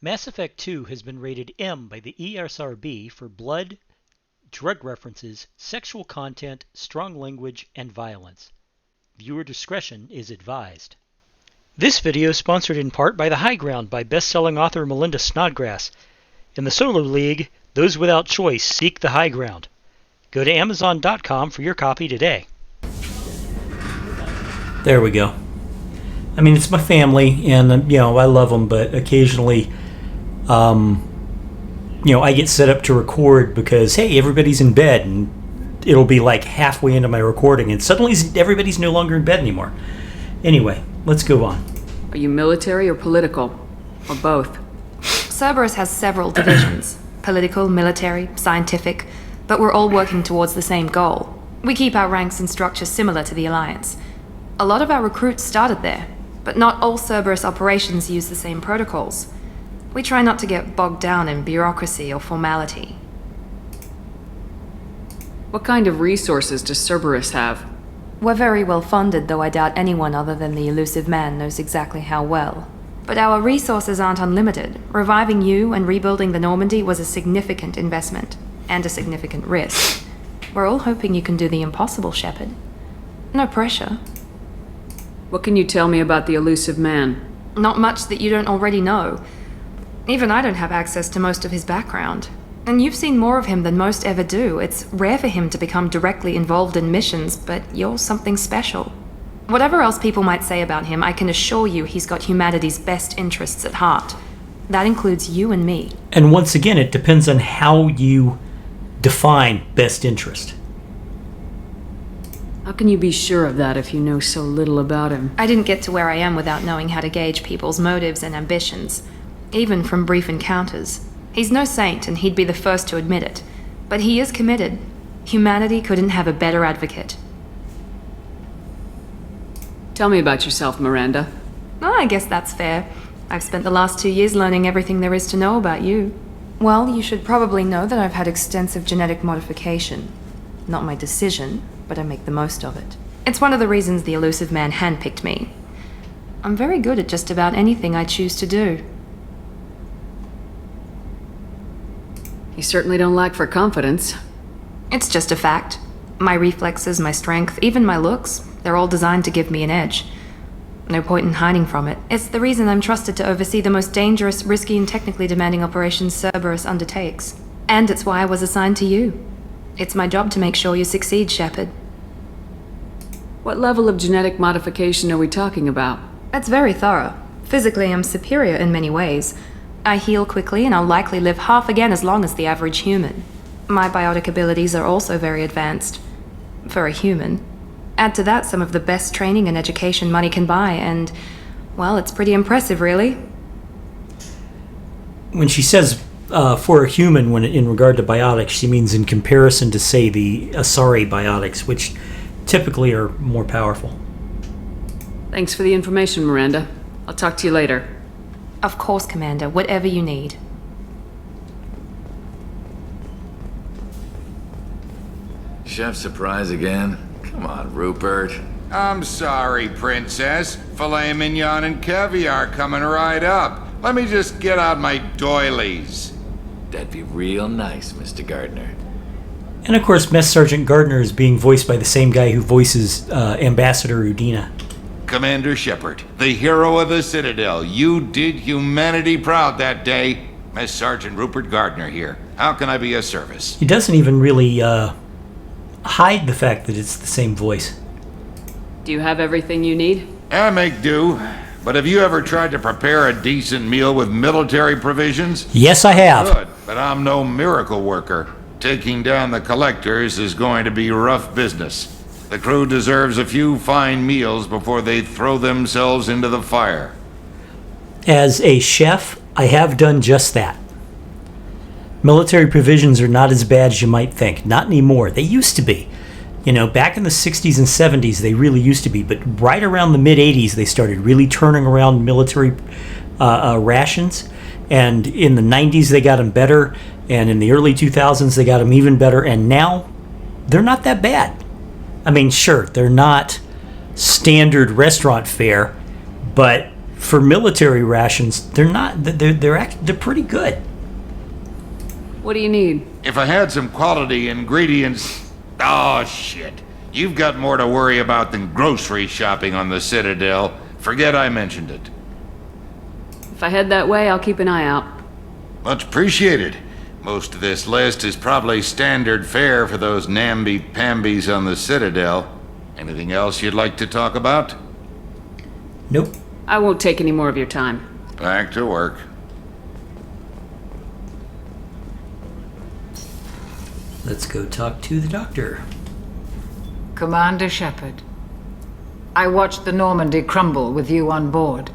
Mass Effect 2 has been rated M by the ESRB for blood, drug references, sexual content, strong language, and violence. Viewer discretion is advised. This video is sponsored in part by The High Ground by best-selling author Melinda Snodgrass. In the Solar League, those without choice seek the high ground. Go to Amazon.com for your copy today. There we go. I mean, it's my family, and I love them, but occasionally, I get set up to record because, hey, everybody's in bed, and it'll be like halfway into my recording, and suddenly everybody's no longer in bed anymore. Anyway, let's go on. Are you military or political? Or both? Cerberus has several divisions. Political, military, scientific, but we're all working towards the same goal. We keep our ranks and structure similar to the Alliance. A lot of our recruits started there, but not all Cerberus operations use the same protocols. We try not to get bogged down in bureaucracy or formality. What kind of resources does Cerberus have? We're very well funded, though I doubt anyone other than the Illusive Man knows exactly how well. But our resources aren't unlimited. Reviving you and rebuilding the Normandy was a significant investment, and a significant risk. We're all hoping you can do the impossible, Shepard. No pressure. What can you tell me about the Illusive Man? Not much that you don't already know. Even I don't have access to most of his background. And you've seen more of him than most ever do. It's rare for him to become directly involved in missions, but you're something special. Whatever else people might say about him, I can assure you he's got humanity's best interests at heart. That includes you and me. And once again, it depends on how you define best interest. How can you be sure of that if you know so little about him? I didn't get to where I am without knowing how to gauge people's motives and ambitions, even from brief encounters. He's no saint, and he'd be the first to admit it. But he is committed. Humanity couldn't have a better advocate. Tell me about yourself, Miranda. Oh, I guess that's fair. I've spent the last 2 years learning everything there is to know about you. Well, you should probably know that I've had extensive genetic modification. Not my decision, but I make the most of it. It's one of the reasons the Illusive Man handpicked me. I'm very good at just about anything I choose to do. You certainly don't lack for confidence. It's just a fact. My reflexes, my strength, even my looks, they're all designed to give me an edge. No point in hiding from it. It's the reason I'm trusted to oversee the most dangerous, risky, and technically demanding operations Cerberus undertakes. And it's why I was assigned to you. It's my job to make sure you succeed, Shepard. What level of genetic modification are we talking about? It's very thorough. Physically, I'm superior in many ways. I heal quickly, and I'll likely live half again as long as the average human. My biotic abilities are also very advanced. For a human. Add to that some of the best training and education money can buy, and, well, it's pretty impressive, really. When she says for a human, when in regard to biotics, she means in comparison to, say, the Asari biotics, which typically are more powerful. Thanks for the information, Miranda. I'll talk to you later. Of course, Commander. Whatever you need. Chef surprise again? Come on, Rupert. I'm sorry, Princess. Filet mignon and caviar coming right up. Let me just get out my doilies. That'd be real nice, Mr. Gardner. And of course, Mess Sergeant Gardner is being voiced by the same guy who voices Ambassador Udina. Commander Shepard, the hero of the Citadel. You did humanity proud that day. Mess Sergeant Rupert Gardner here. How can I be of service? He doesn't even really hide the fact that it's the same voice. Do you have everything you need? I make do. But have you ever tried to prepare a decent meal with military provisions? Yes, I have. Good, but I'm no miracle worker. Taking down the collectors is going to be rough business. The crew deserves a few fine meals before they throw themselves into the fire. As a chef, I have done just that. Military provisions are not as bad as you might think. Not anymore. They used to be. Back in the 60s and 70s, they really used to be. But right around the mid-80s, they started really turning around military rations. And in the 90s, they got them better. And in the early 2000s, they got them even better. And now, they're not that bad. I mean, sure, they're not standard restaurant fare. But for military rations, they're not. They're pretty good. What do you need? If I had some quality ingredients... Oh, shit. You've got more to worry about than grocery shopping on the Citadel. Forget I mentioned it. If I head that way, I'll keep an eye out. Much appreciated. Most of this list is probably standard fare for those namby-pambies on the Citadel. Anything else you'd like to talk about? Nope. I won't take any more of your time. Back to work. Let's go talk to the doctor. Commander Shepard. I watched the Normandy crumble with you on board.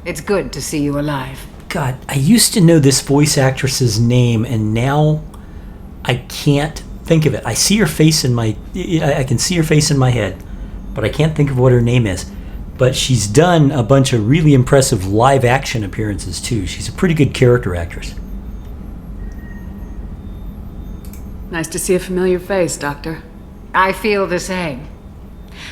It's good to see you alive. God, I used to know this voice actress's name, and now I can't think of it. I see her face in my... I can see her face in my head, but I can't think of what her name is. But she's done a bunch of really impressive live-action appearances, too. She's a pretty good character actress. Nice to see a familiar face, Doctor. I feel the same.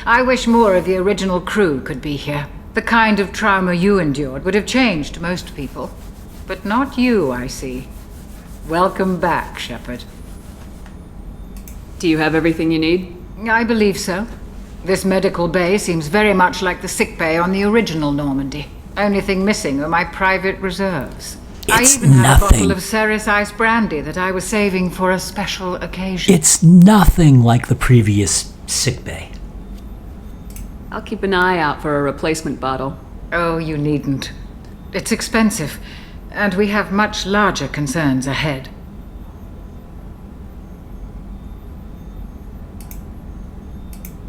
I wish more of the original crew could be here. The kind of trauma you endured would have changed most people. But not you, I see. Welcome back, Shepard. Do you have everything you need? I believe so. This medical bay seems very much like the sick bay on the original Normandy. Only thing missing are my private reserves. I even had a bottle of Cerberus ice brandy that I was saving for a special occasion. It's nothing like the previous sickbay. I'll keep an eye out for a replacement bottle. Oh, you needn't. It's expensive, and we have much larger concerns ahead.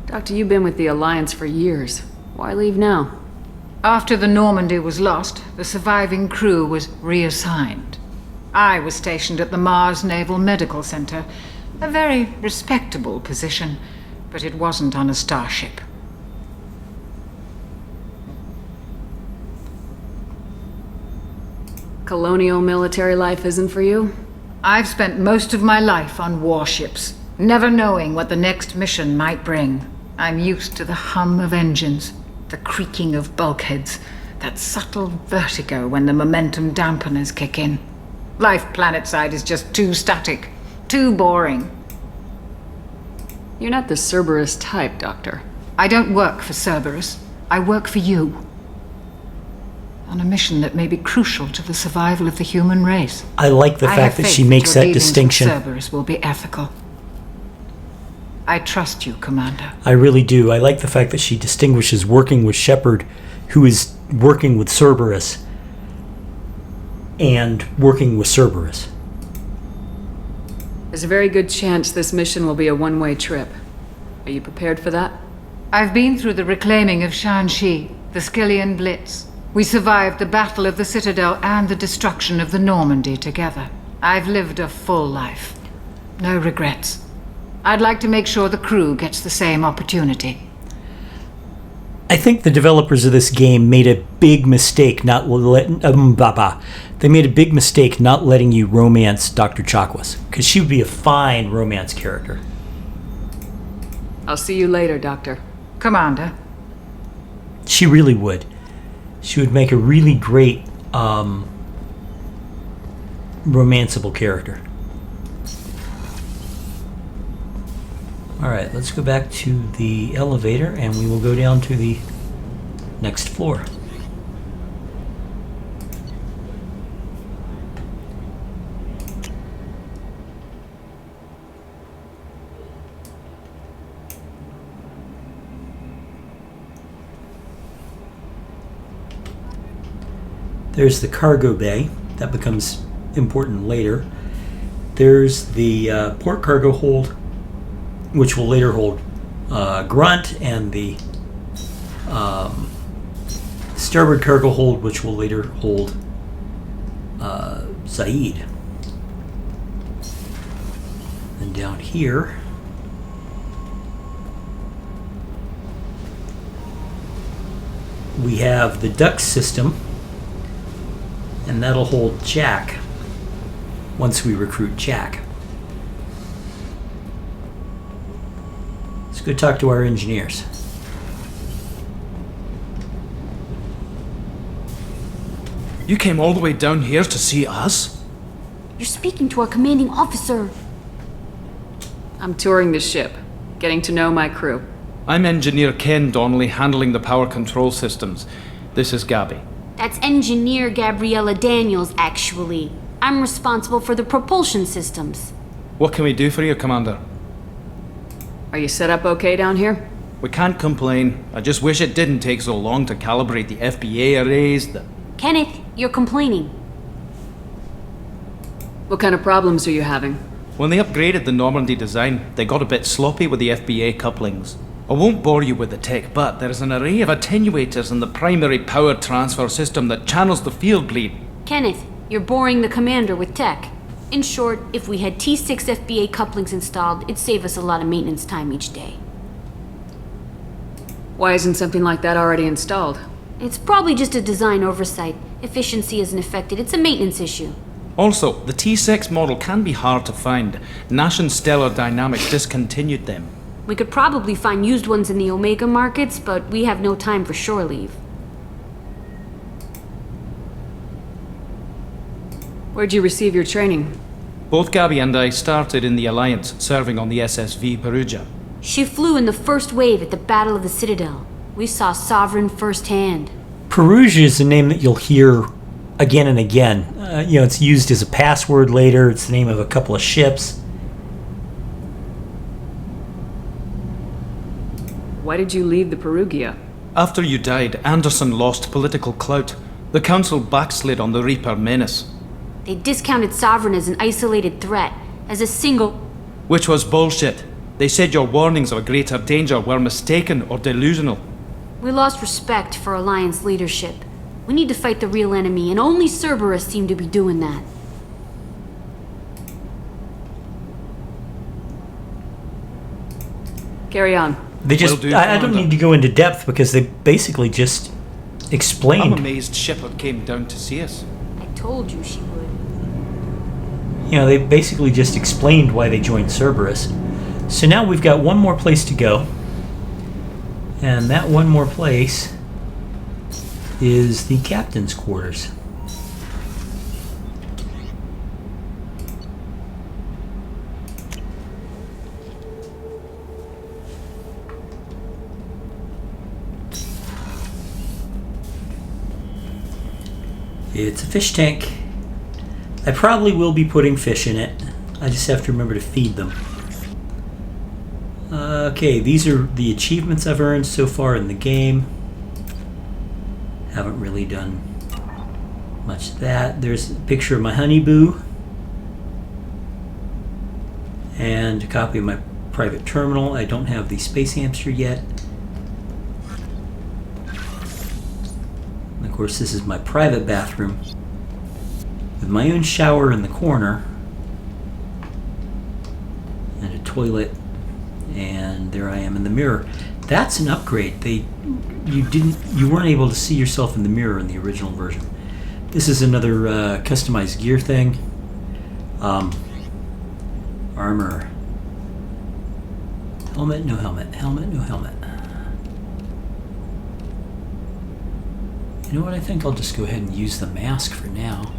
Doctor, you've been with the Alliance for years. Why leave now? After the Normandy was lost, the surviving crew was reassigned. I was stationed at the Mars Naval Medical Center, a very respectable position, but it wasn't on a starship. Colonial military life isn't for you? I've spent most of my life on warships, never knowing what the next mission might bring. I'm used to the hum of engines, the creaking of bulkheads, that subtle vertigo when the momentum dampeners kick in. Life planetside is just too static, too boring. You're not the Cerberus type, Doctor. I don't work for Cerberus. I work for you. On a mission that may be crucial to the survival of the human race. I like the fact that she makes that distinction. Cerberus will be ethical. I trust you, Commander. I really do. I like the fact that she distinguishes working with Shepard, who is working with Cerberus, and working with Cerberus. There's a very good chance this mission will be a one-way trip. Are you prepared for that? I've been through the reclaiming of Shanxi, the Skillian Blitz. We survived the Battle of the Citadel and the destruction of the Normandy together. I've lived a full life. No regrets. I'd like to make sure the crew gets the same opportunity. I think the developers of this game made a big mistake not letting they made a big mistake not letting you romance Dr. Chakwas, because she would be a fine romance character. I'll see you later, Doctor. Commander. She really would. She would make a really great romanceable character. Alright, let's go back to the elevator and we will go down to the next floor. There's the cargo bay. That becomes important later. There's the port cargo hold, which will later hold Grunt, and the starboard cargo hold, which will later hold Zaid. And down here, we have the duct system, and that'll hold Jack once we recruit Jack. Let's go talk to our engineers. You came all the way down here to see us? You're speaking to our commanding officer. I'm touring the ship, getting to know my crew. I'm Engineer Ken Donnelly, handling the power control systems. This is Gabby. That's Engineer Gabriella Daniels, actually. I'm responsible for the propulsion systems. What can we do for you, Commander? Are you set up okay down here? We can't complain. I just wish it didn't take so long to calibrate the FBA arrays. Kenneth, you're complaining. What kind of problems are you having? When they upgraded the Normandy design, they got a bit sloppy with the FBA couplings. I won't bore you with the tech, but there is an array of attenuators in the primary power transfer system that channels the field bleed. Kenneth, you're boring the commander with tech. In short, if we had T6 FBA couplings installed, it'd save us a lot of maintenance time each day. Why isn't something like that already installed? It's probably just a design oversight. Efficiency isn't affected. It's a maintenance issue. Also, the T6 model can be hard to find. Nash and Stellar Dynamics discontinued them. We could probably find used ones in the Omega markets, but we have no time for shore leave. Where'd you receive your training? Both Gabby and I started in the Alliance, serving on the SSV Perugia. She flew in the first wave at the Battle of the Citadel. We saw Sovereign firsthand. Perugia is a name that you'll hear again and again. It's used as a password later. It's the name of a couple of ships. Why did you leave the Perugia? After you died, Anderson lost political clout. The Council backslid on the Reaper menace. They discounted Sovereign as an isolated threat, as a single... Which was bullshit. They said your warnings of a greater danger were mistaken or delusional. We lost respect for Alliance leadership. We need to fight the real enemy, and only Cerberus seemed to be doing that. Carry on. They just, Will do, I don't need to go into depth because they basically just I'm explained. amazed Shepard came down to see us. I told you she would. They basically just explained why they joined Cerberus. So now we've got one more place to go. And that one more place is the captain's quarters. It's a fish tank. I probably will be putting fish in it. I just have to remember to feed them. Okay, these are the achievements I've earned so far in the game. Haven't really done much of that. There's a picture of my honeyboo. And a copy of my private terminal. I don't have the space hamster yet. And of course, this is my private bathroom with my own shower in the corner and a toilet, and there I am in the mirror. That's an upgrade. You weren't able to see yourself in the mirror in the original version. This is another customized gear thing. Armor. Helmet, no helmet. Helmet, no helmet. You know what? I think I'll just go ahead and use the mask for now.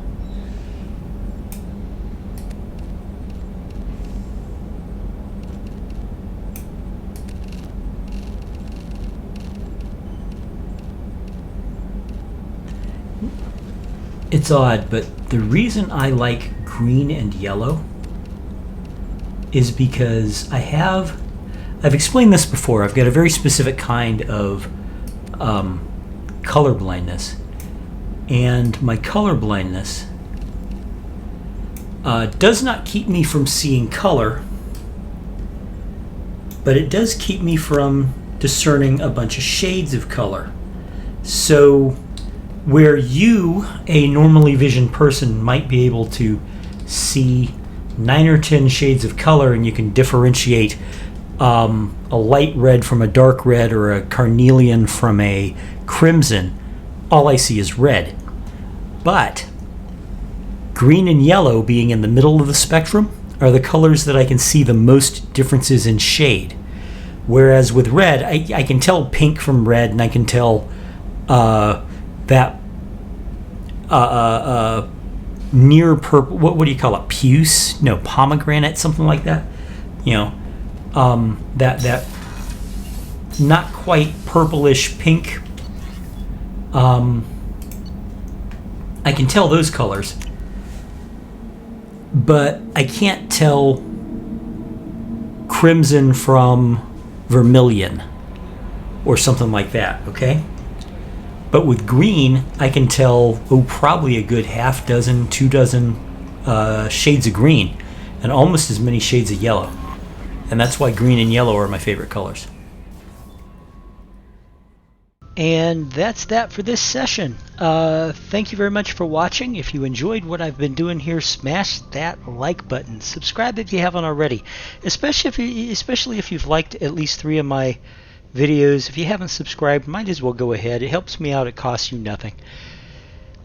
It's odd, but the reason I like green and yellow is because I've explained this before, I've got a very specific kind of color blindness, and my color blindness does not keep me from seeing color, but it does keep me from discerning a bunch of shades of color. So where you, a normally visioned person, might be able to see 9 or 10 shades of color and you can differentiate a light red from a dark red or a carnelian from a crimson, all I see is red. But green and yellow, being in the middle of the spectrum, are the colors that I can see the most differences in shade. Whereas with red, I can tell pink from red, and I can tell that near purple. What do you call it? Puce? No, pomegranate, something like that. You know, that not quite purplish pink. I can tell those colors, but I can't tell crimson from vermilion or something like that, okay? But with green, I can tell, probably a good half dozen, 2 dozen shades of green, and almost as many shades of yellow. And that's why green and yellow are my favorite colors. And that's that for this session. Thank you very much for watching. If you enjoyed what I've been doing here, smash that like button. Subscribe if you haven't already, especially if you've liked at least 3 of my videos. If you haven't subscribed, might as well go ahead. It helps me out. It costs you nothing.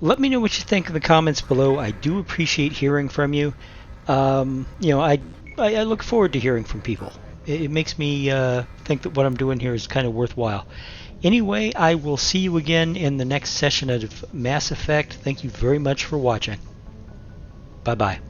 Let me know what you think in the comments below. I do appreciate hearing from you. I look forward to hearing from people. It makes me think that what I'm doing here is kind of worthwhile. Anyway, I will see you again in the next session of Mass Effect. Thank you very much for watching. Bye-bye.